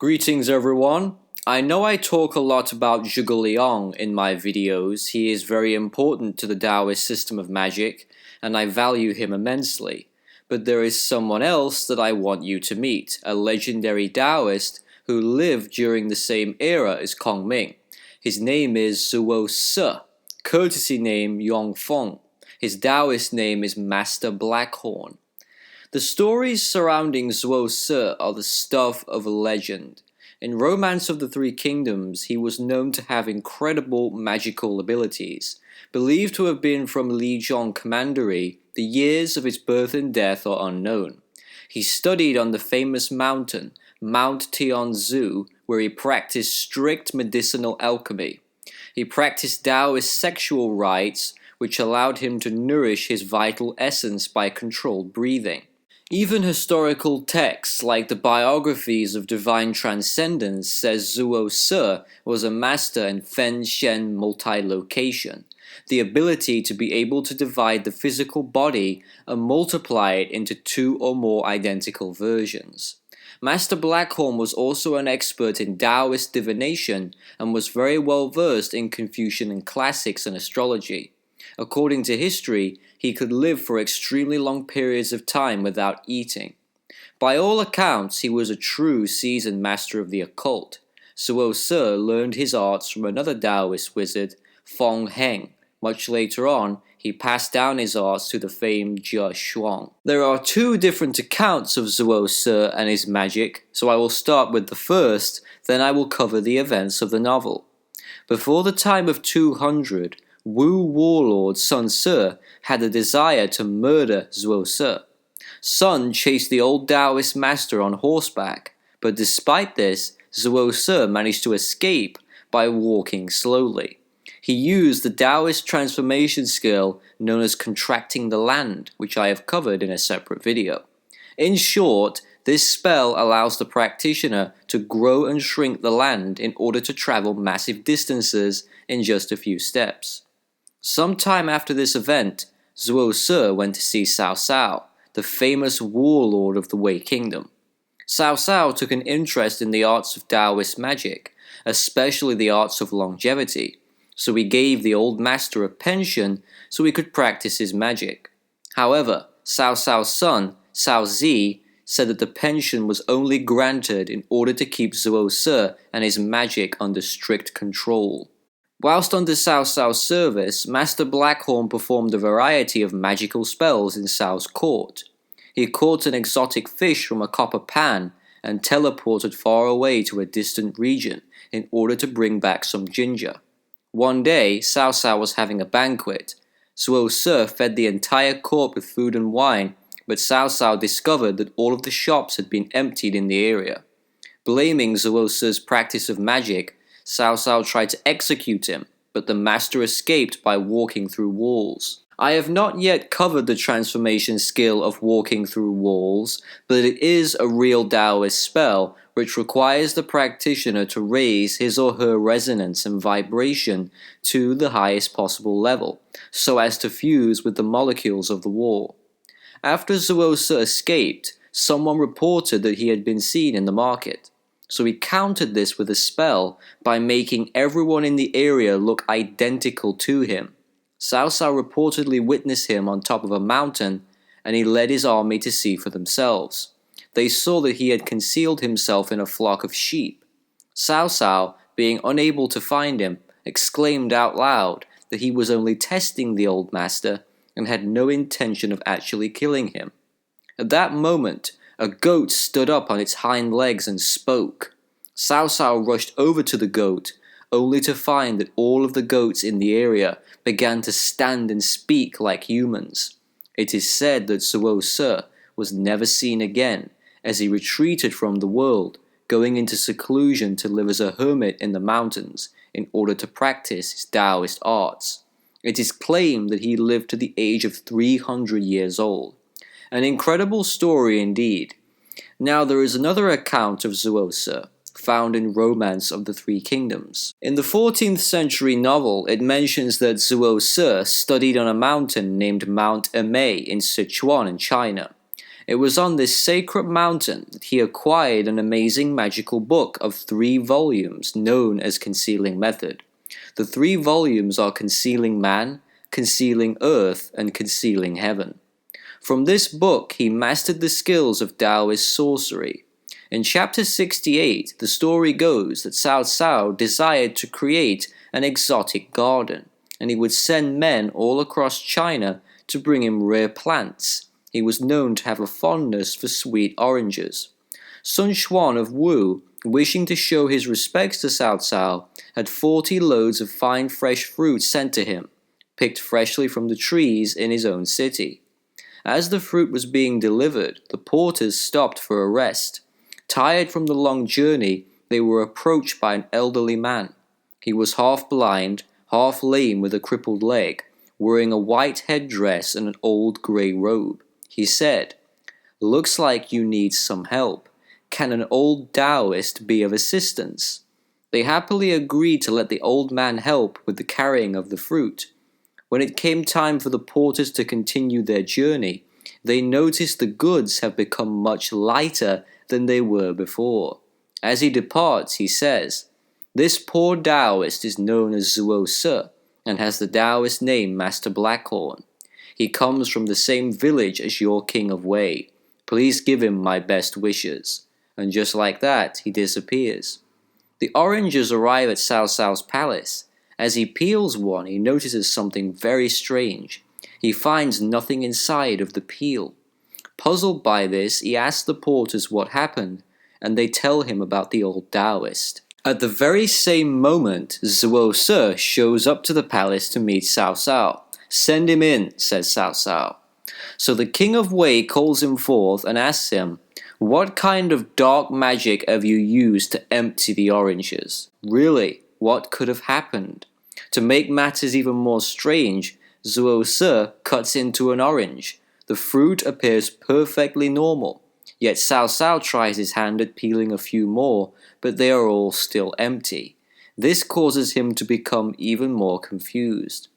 Greetings everyone. I know I talk a lot about Zhuge Liang in my videos. He is very important to the Taoist system of magic, and I value him immensely. But there is someone else that I want you to meet, a legendary Taoist who lived during the same era as Kong Ming. His name is Zuo Ci, courtesy name Yongfeng. His Taoist name is Master Blackhorn. The stories surrounding Zuo Ci are the stuff of a legend. In Romance of the Three Kingdoms, he was known to have incredible magical abilities. Believed to have been from Lijiang Commandery, the years of his birth and death are unknown. He studied on the famous mountain, Mount Tianzu, where he practiced strict medicinal alchemy. He practiced Taoist sexual rites, which allowed him to nourish his vital essence by controlled breathing. Even historical texts like the biographies of divine transcendence says Zuo Ci was a master in Fen Shen multi-location, the ability to be able to divide the physical body and multiply it into two or more identical versions. Master Blackhorn was also an expert in Taoist divination and was very well versed in Confucian and classics and astrology. According to history, he could live for extremely long periods of time without eating. By all accounts, he was a true seasoned master of the occult. Zuo Ci learned his arts from another Taoist wizard, Feng Heng. Much later on, he passed down his arts to the famed Jie Shuang. There are two different accounts of Zuo Ci and his magic, so I will start with the first, then I will cover the events of the novel. Before the time of 200, Wu warlord Sun Ce had a desire to murder Zuo Ci. Sun chased the old Taoist master on horseback, but despite this, Zuo Ci managed to escape by walking slowly. He used the Taoist transformation skill known as contracting the land, which I have covered in a separate video. In short, this spell allows the practitioner to grow and shrink the land in order to travel massive distances in just a few steps. Sometime after this event, Zuo Ci went to see Cao Cao, the famous warlord of the Wei Kingdom. Cao Cao took an interest in the arts of Taoist magic, especially the arts of longevity, so he gave the old master a pension so he could practice his magic. However, Cao Cao's son, Cao Zi, said that the pension was only granted in order to keep Zuo Ci and his magic under strict control. Whilst under Cao Cao's service, Master Blackhorn performed a variety of magical spells in Cao's court. He caught an exotic fish from a copper pan and teleported far away to a distant region in order to bring back some ginger. One day, Cao Cao was having a banquet. Zuo Ci fed the entire court with food and wine, but Cao Cao discovered that all of the shops had been emptied in the area. Blaming Zuo Ci's practice of magic, Cao Cao tried to execute him, but the master escaped by walking through walls. I have not yet covered the transformation skill of walking through walls, but it is a real Taoist spell which requires the practitioner to raise his or her resonance and vibration to the highest possible level, so as to fuse with the molecules of the wall. After Zuo Ci escaped, someone reported that he had been seen in the market. So he countered this with a spell by making everyone in the area look identical to him. Cao Cao reportedly witnessed him on top of a mountain, and he led his army to see for themselves. They saw that he had concealed himself in a flock of sheep. Cao Cao, being unable to find him, exclaimed out loud that he was only testing the old master and had no intention of actually killing him. At that moment, a goat stood up on its hind legs and spoke. Cao Cao rushed over to the goat, only to find that all of the goats in the area began to stand and speak like humans. It is said that Zuo Ci was never seen again, as he retreated from the world, going into seclusion to live as a hermit in the mountains in order to practice his Taoist arts. It is claimed that he lived to the age of 300 years old. An incredible story indeed. Now there is another account of Zuo Ci, found in Romance of the Three Kingdoms. In the 14th century novel, it mentions that Zuo Ci studied on a mountain named Mount Emei in Sichuan in China. It was on this sacred mountain that he acquired an amazing magical book of 3 volumes known as Concealing Method. The 3 volumes are Concealing Man, Concealing Earth, and Concealing Heaven. From this book he mastered the skills of Taoist sorcery. In chapter 68, the story goes that Cao Cao desired to create an exotic garden, and he would send men all across China to bring him rare plants. He was known to have a fondness for sweet oranges. Sun Xuan of Wu, wishing to show his respects to Cao Cao, had 40 loads of fine fresh fruit sent to him, picked freshly from the trees in his own city. As the fruit was being delivered, the porters stopped for a rest. Tired from the long journey, they were approached by an elderly man. He was half blind, half lame with a crippled leg, wearing a white headdress and an old grey robe. He said, "Looks like you need some help. Can an old Taoist be of assistance?" They happily agreed to let the old man help with the carrying of the fruit. When it came time for the porters to continue their journey, they noticed the goods have become much lighter than they were before. As he departs, he says, "This poor Taoist is known as Zuo Ci, and has the Taoist name Master Blackhorn. He comes from the same village as your King of Wei. Please give him my best wishes." And just like that, he disappears. The oranges arrive at Cao Cao's palace. As he peels one, he notices something very strange. He finds nothing inside of the peel. Puzzled by this, he asks the porters what happened, and they tell him about the old Taoist. At the very same moment, Zuo Ci shows up to the palace to meet Cao Cao. "Send him in," says Cao Cao. So the King of Wei calls him forth and asks him, "What kind of dark magic have you used to empty the oranges? Really, what could have happened?" To make matters even more strange, Zuo Ci cuts into an orange. The fruit appears perfectly normal, yet Cao Cao tries his hand at peeling a few more, but they are all still empty. This causes him to become even more confused.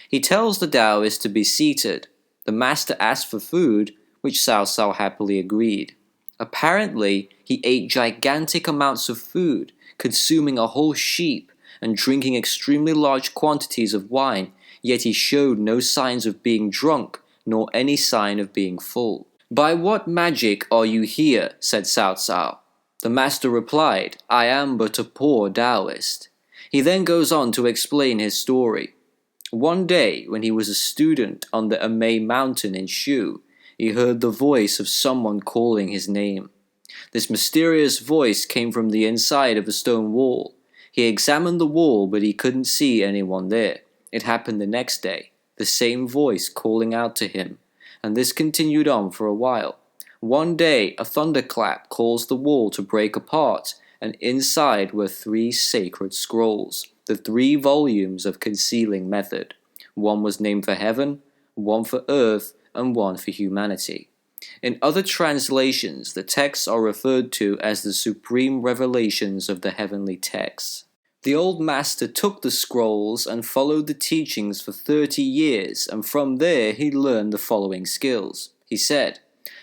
He tells the Taoist to be seated. The master asked for food, which Cao Cao happily agreed. Apparently, he ate gigantic amounts of food, consuming a whole sheep and drinking extremely large quantities of wine, yet he showed no signs of being drunk, nor any sign of being full. "By what magic are you here?" said Cao Cao. The master replied, "I am but a poor Taoist." He then goes on to explain his story. One day, when he was a student on the Amei mountain in Shu, he heard the voice of someone calling his name. This mysterious voice came from the inside of a stone wall. He examined the wall, but he couldn't see anyone there. It happened the next day, the same voice calling out to him, and this continued on for a while. One day, a thunderclap caused the wall to break apart, and inside were 3 sacred scrolls, the 3 volumes of Concealing Method. One was named for heaven, one for earth, and one for humanity. In other translations, the texts are referred to as the supreme revelations of the heavenly texts. The old master took the scrolls and followed the teachings for 30 years, and from there he learned the following skills. He said,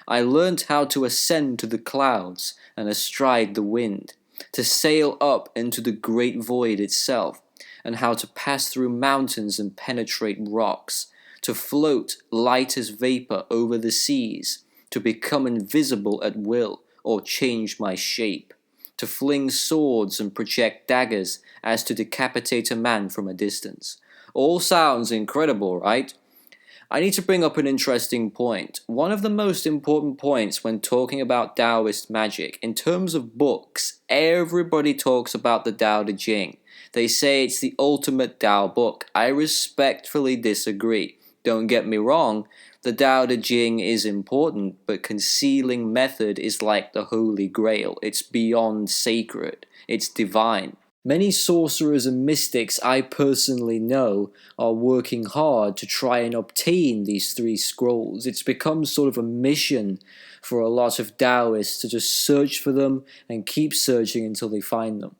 "I learned how to ascend to the clouds and astride the wind, to sail up into the great void itself, and how to pass through mountains and penetrate rocks, to float light as vapor over the seas, to become invisible at will or change my shape, to fling swords and project daggers as to decapitate a man from a distance." All sounds incredible, right? I need to bring up an interesting point. One of the most important points when talking about Taoist magic, in terms of books, everybody talks about the Tao Te Ching. They say it's the ultimate Tao book. I respectfully disagree. Don't get me wrong, the Tao Te Ching is important, but Concealing Method is like the Holy Grail. It's beyond sacred. It's divine. Many sorcerers and mystics I personally know are working hard to try and obtain these 3 scrolls. It's become sort of a mission for a lot of Taoists to just search for them and keep searching until they find them.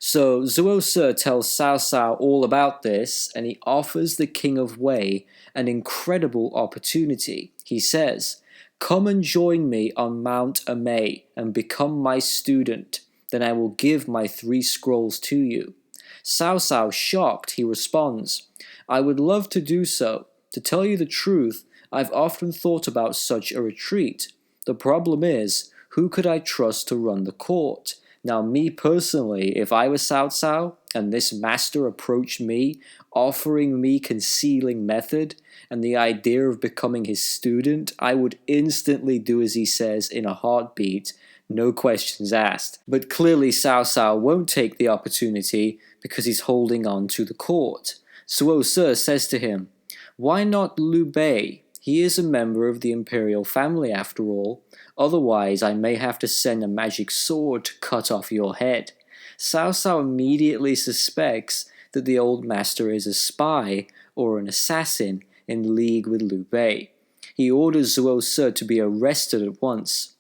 So Zuo Ci tells Cao Cao all about this, and he offers the King of Wei an incredible opportunity. He says, Come and join me on Mount Amay and become my student. Then I will give my 3 scrolls to you. Cao Cao, shocked, he responds, I would love to do so. To tell you the truth, I've often thought about such a retreat. The problem is, who could I trust to run the court? Now, me personally, if I was Cao Cao and this master approached me, offering me concealing method and the idea of becoming his student, I would instantly do as he says in a heartbeat, no questions asked. But clearly Cao Cao won't take the opportunity because he's holding on to the court. Zuo Ci says to him, why not Liu Bei? He is a member of the imperial family after all. Otherwise, I may have to send a magic sword to cut off your head. Cao Cao immediately suspects that the old master is a spy or an assassin in league with Liu Bei. He orders Zuo Ci to be arrested at once.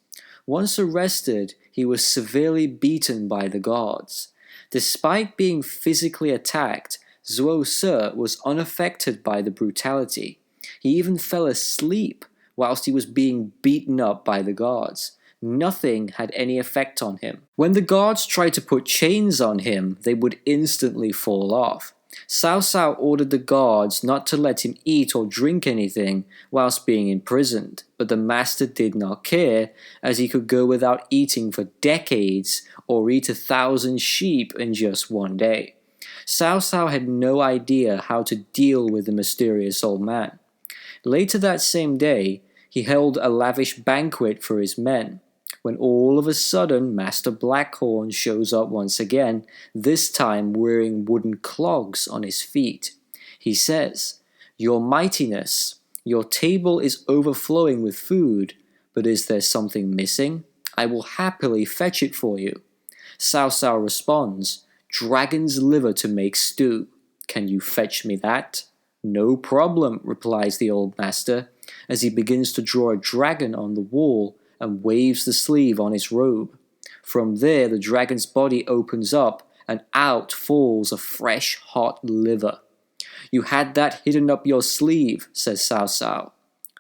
Once arrested, he was severely beaten by the guards. Despite being physically attacked, Zuo Ci was unaffected by the brutality. He even fell asleep whilst he was being beaten up by the guards. Nothing had any effect on him. When the guards tried to put chains on him, they would instantly fall off. Cao Cao ordered the guards not to let him eat or drink anything whilst being imprisoned, but the master did not care, as he could go without eating for decades or eat 1,000 sheep in just one day. Cao Cao had no idea how to deal with the mysterious old man. Later that same day, he held a lavish banquet for his men, when all of a sudden Master Blackhorn shows up once again, this time wearing wooden clogs on his feet. He says, Your Mightiness, your table is overflowing with food, but is there something missing? I will happily fetch it for you. Cao Cao responds, Dragon's liver to make stew. Can you fetch me that? No problem, replies the old master, as he begins to draw a dragon on the wall and waves the sleeve on his robe. From there, the dragon's body opens up, and out falls a fresh, hot liver. You had that hidden up your sleeve, says Cao Cao.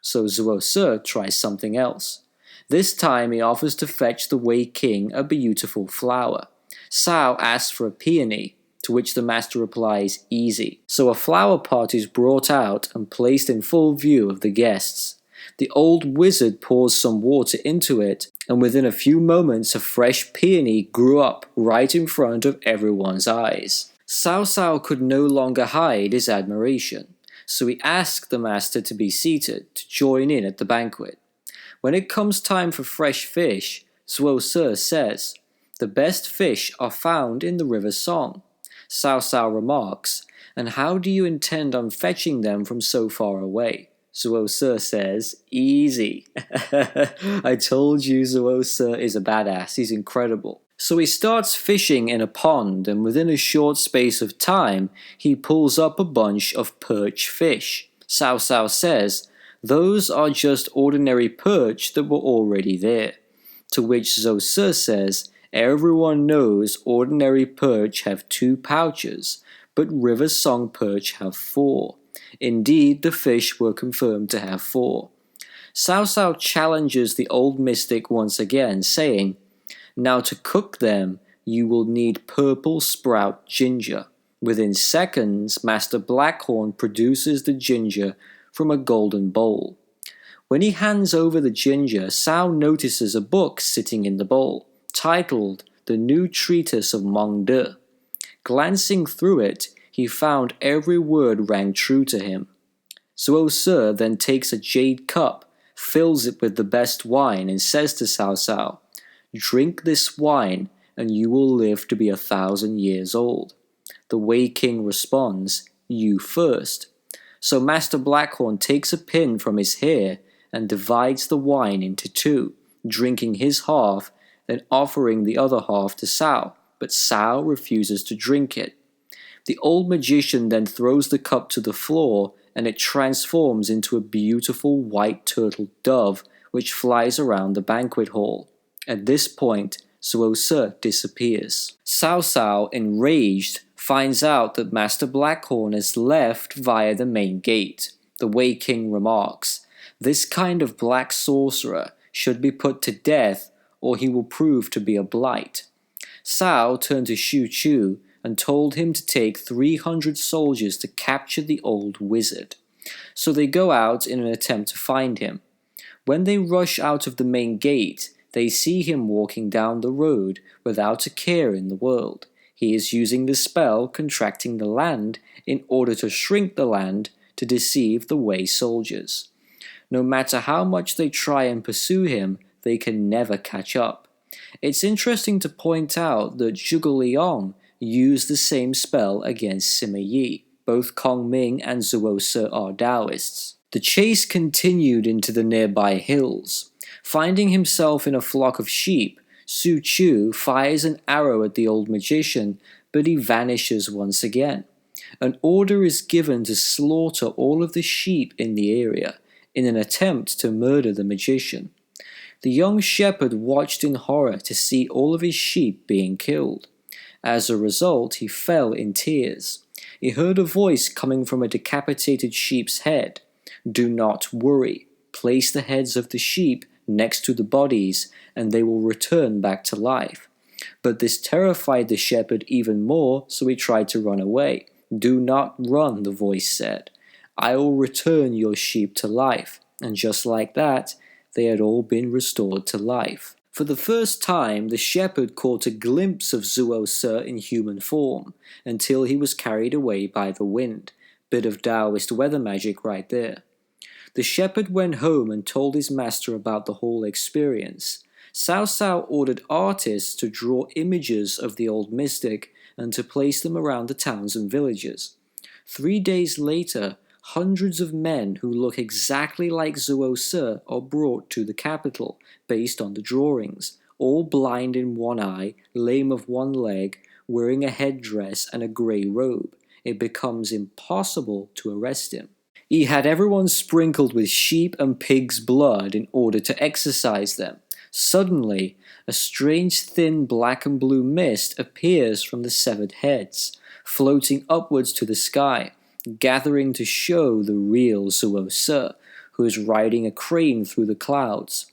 So Zuo Ci tries something else. This time he offers to fetch the Wei King a beautiful flower. Cao asks for a peony, to which the master replies, easy. So a flower pot is brought out and placed in full view of the guests. The old wizard pours some water into it, and within a few moments a fresh peony grew up right in front of everyone's eyes. Cao Cao could no longer hide his admiration, so he asked the master to be seated to join in at the banquet. When it comes time for fresh fish, Zuo Ci says, the best fish are found in the river Song. Cao Cao remarks, and how do you intend on fetching them from so far away? Zuo Ci says, easy. I told you Zuo Ci is a badass, he's incredible. So he starts fishing in a pond, and within a short space of time, he pulls up a bunch of perch fish. Cao Cao says, those are just ordinary perch that were already there. To which Zuo Ci says, everyone knows ordinary perch have 2 pouches, but river song perch have 4. Indeed, the fish were confirmed to have 4. Cao Cao challenges the old mystic once again, saying, now to cook them, you will need purple sprout ginger. Within seconds, Master Blackhorn produces the ginger from a golden bowl. When he hands over the ginger, Cao notices a book sitting in the bowl, titled The New Treatise of Meng De. Glancing through it, he found every word rang true to him. Zuo Ci then takes a jade cup, fills it with the best wine, and says to Cao Cao, drink this wine, and you will live to be 1,000 years old. The Wei King responds, you first. So Master Blackhorn takes a pin from his hair and divides the wine into 2, drinking his half, then offering the other half to Cao, but Cao refuses to drink it. The old magician then throws the cup to the floor, and it transforms into a beautiful white turtle dove, which flies around the banquet hall. At this point, Zuo Ci disappears. Cao Cao, enraged, finds out that Master Blackhorn has left via the main gate. The Wei King remarks, This kind of black sorcerer should be put to death, or he will prove to be a blight. Cao turned to Zuo Ci and told him to take 300 soldiers to capture the old wizard. So they go out in an attempt to find him. When they rush out of the main gate, they see him walking down the road without a care in the world. He is using the spell contracting the land in order to shrink the land to deceive the Wei soldiers. No matter how much they try and pursue him, they can never catch up. It's interesting to point out that Zhuge Liang used the same spell against Sima Yi. Both Kong Ming and Zuo Ci are Taoists. The chase continued into the nearby hills. Finding himself in a flock of sheep, Zuo Ci fires an arrow at the old magician, but he vanishes once again. An order is given to slaughter all of the sheep in the area, in an attempt to murder the magician. The young shepherd watched in horror to see all of his sheep being killed. As a result, he fell in tears. He heard a voice coming from a decapitated sheep's head. "Do not worry. Place the heads of the sheep next to the bodies, and they will return back to life." But this terrified the shepherd even more, so he tried to run away. "Do not run," the voice said. "I will return your sheep to life." And just like that, they had all been restored to life. For the first time, the shepherd caught a glimpse of Zuo Ci in human form, until he was carried away by the wind. Bit of Taoist weather magic right there. The shepherd went home and told his master about the whole experience. Cao Cao ordered artists to draw images of the old mystic and to place them around the towns and villages. 3 days later, hundreds of men who look exactly like Zuo Ci are brought to the capital based on the drawings, all blind in one eye, lame of one leg, wearing a headdress and a grey robe. It becomes impossible to arrest him. He had everyone sprinkled with sheep and pigs' blood in order to exorcise them. Suddenly, a strange thin black and blue mist appears from the severed heads, floating upwards to the sky, gathering to show the real Zuo Ci, who is riding a crane through the clouds.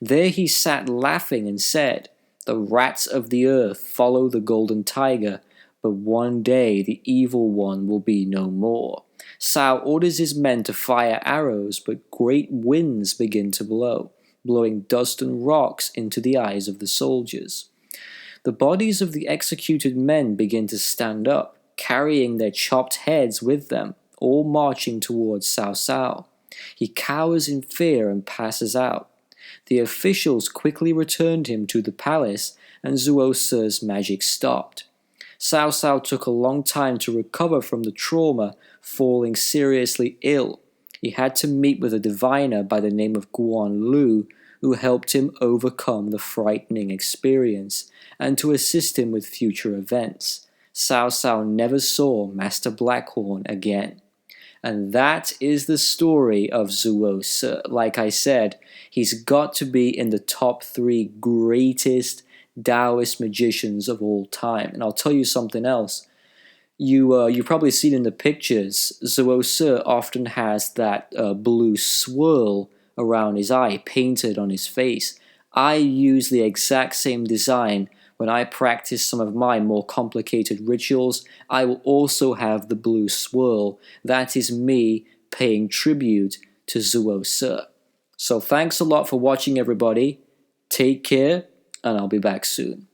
There he sat laughing and said, "The rats of the earth follow the golden tiger, but one day the evil one will be no more." Cao orders his men to fire arrows, but great winds begin to blow, blowing dust and rocks into the eyes of the soldiers. The bodies of the executed men begin to stand up, carrying their chopped heads with them, all marching towards Cao Cao. He cowers in fear and passes out. The officials quickly returned him to the palace, and Zuo Ci's magic stopped. Cao Cao took a long time to recover from the trauma, falling seriously ill. He had to meet with a diviner by the name of Guan Lu, who helped him overcome the frightening experience, and to assist him with future events. Cao Cao never saw Master Blackhorn again. And that is the story of Zuo Ci. Like I said, he's got to be in the top 3 greatest Taoist magicians of all time. And I'll tell you something else. You've probably seen in the pictures, Zuo Ci often has that blue swirl around his eye painted on his face. I use the exact same design when I practice some of my more complicated rituals. I will also have the blue swirl. That is me paying tribute to Zuo Ci. So thanks a lot for watching, everybody. Take care, and I'll be back soon.